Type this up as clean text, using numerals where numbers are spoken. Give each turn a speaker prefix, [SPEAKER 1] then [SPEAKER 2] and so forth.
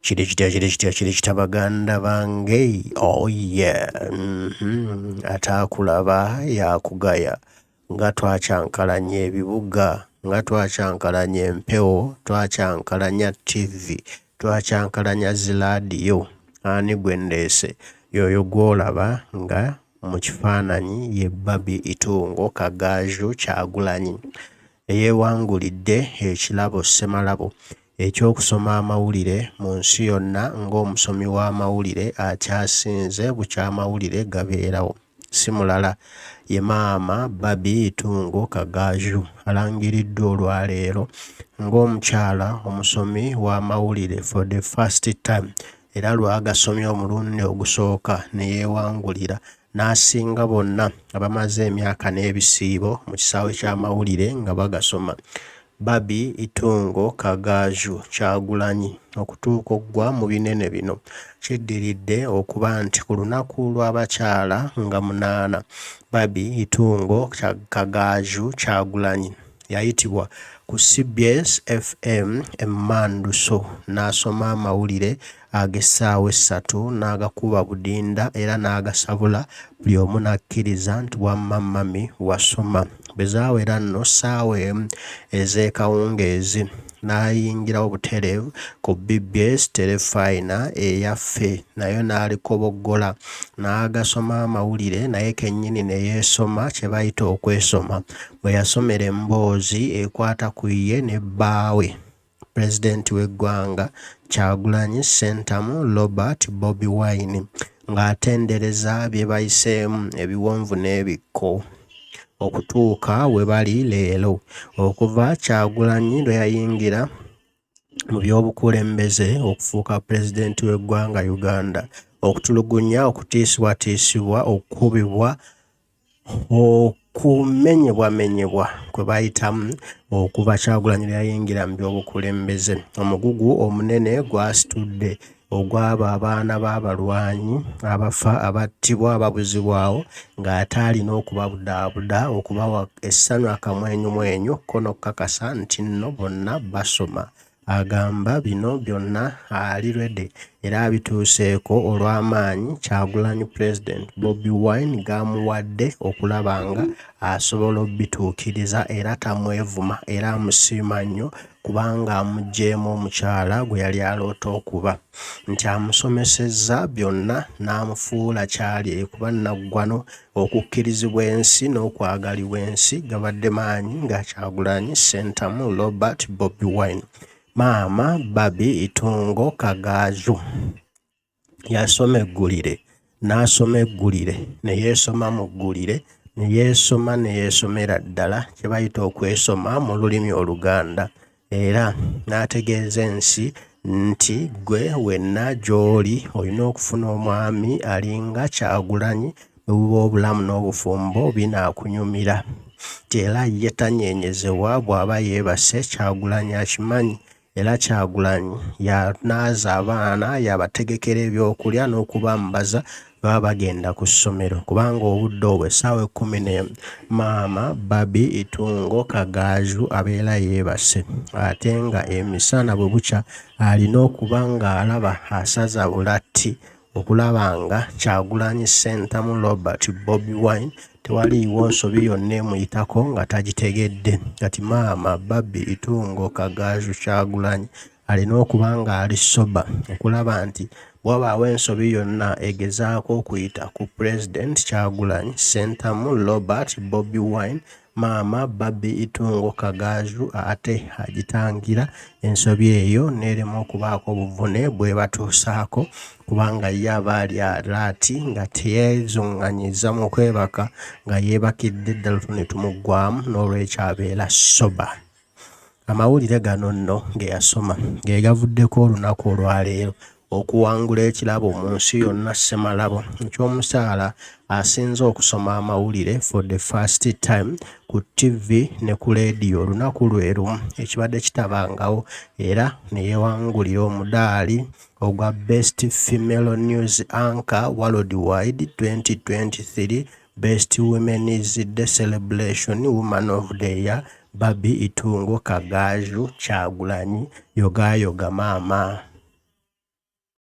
[SPEAKER 1] Kirikita baganda bange. Oh yeah. Ataakulaba yakugaya. Nga twakyankalanya ebibuga, nga twakyankalanya empewo, twakyankalanya TV, twakyankalanya ziraadiyo. Ani gwe ndeese? Yoyo gw'olaba nga mu kifaananyi ye Barbie Kyagulanyi eyeewangulidde ekirabo ssemalabo ekyokusoma amawulire mu nsi yonna ng'omusomi w'amawulire akyasinze bukyamawulire gabeerawo. Si mulala ye maama Barbie alangiriddwa olwaleero ng'omukyala omusomi w'amawulire for the first time era lwagasomye omulundi ogusooka ne yeewangulira n'asinga bonna abamaze emyaka n'ebisiibo mu kisaawe ky'amawulire nga bagasoma. Barbie Kyagulanyi okutuuka oggwa mu binene bino kiddiridde okuba nti ku lunaku lw'abakyala nga 8 Barbie Kyagulanyi yayitibwa ku CBS FM Emmanduso n'asoma amawulire ag'essaawa 3 n'agakuba budinda era n'agasabula buli omu n'akkiriza nti wamma mami wasoma. Bwe zaawera nno ssaawa emu ez'ekawungeezi n'ayingirawo butereevu ku BBS terefayina eyaffe nayo n'alikoboggola n'agasoma amawulire naye kennyini ne yeesoma kye bayita okwesoma bwe yasomera emboozi ekwata ku ye ne bbaawe Pulezidenti w'eggwanga Kyagulanyi Ssentamu Robert Bobi Wine ng'atendereza bye bayiseemu ebiwonvu n'ebikko okutuuka we bali leero. Okuva Kyagulanyi lwe yayingira mu by'obukulembeze okufuuka Pulezidenti w'eggwanga Uganda, okutulugunya, okutiisibwatiisibwa, okukubibwa, okumenyebwamenyebwa kwe bayitamu okuva Kyagulanyi lwe yayingira mu by'obukulembeze. Omugugu omunene gwasitudde ogw'abo abaana b'abalwanyi abafa, abattibwa, ababuzibwawo ng'ate alina okubabudaabuda, okubawa essanyu akamwenyumwenyu ko n'okukakasa nti nno bonna basoma. Agamba bino byonna ali ready era abituuseeko olw'amaanyi Kyagulanyi President Bobi Wine g'amuwadde okulaba nga asobola obituukiriza era tamwevuma era amusiima nnyo kubanga amuggyeemu omukyala gwe yali aloota okuba, nti amusomesezza byonna n'amufuula kyali kuba naggwano okukkirizibwa ensi n'okwagalibwa ensi gabadde maanyi nga Kyagulanyi Ssentamu Robert Bobi Wine. Maama Barbie yasoma eggulire, n'asoma eggulire, ne yeesoma mu ggulire, ne yeesomera ddala kye bayita okwesoma mu lulimi Oluganda era n'ategeeza ensi nti gwe wenna gy'oli olina okufuna omwami alinga Kyagulanyi bwe buba obulamu n'obufumbo binaakunyumira. Era ye tanyeenyezebwa bw'aba yeebase Kyagulanyi akimanyi era Kyagulanyi yanaaza abaana yabategekera ebyokulya n'okubambaza baba bagenda ku ssomero kubanga obudde obwo essaawa 11 maama Barbie abeera yeebase ate nga emisana bwe bukya alina okuba ng'alaba asaza bulatti okulaba nga Kyagulanyi Ssentamu Robert Bobi Wine tewaliiwo nsobi yonna emuyitako nga tagitegedde. Kati maama Barbie Kyagulanyi alina okuba ng'ali soba okulaba nti bw'abaawo ensobi yonna egezaako okuyita ku Pulezidenti Kyagulanyi Ssentamu Robert Bobi Wine, maama Barbie ate agitangira ensobi eyo n'erema okubaako obuvune bwe batuusaako kubanga ye aba ali alaati nga teyeezunganyiza mu kwebaka nga yeebakidde ddala ne tumuggwamu n'olwekyo abeera soba. Amawulire gano nno ge yasoma ge gavuddeko olunaku olwaleero okuwangula ekirabo mu nsi yonna ssemalabo eky'omusaala asinze okusoma amawulire for the first time ku TV ne ku leediyo olunaku lwe lumu ekibadde kitabangawo era ne yeewangulira omudaali ogwa Best Female News Anchor Worldwide 2023 Best Women's Day Celebration Woman of the Year Barbie Kyagulanyi yoga maama.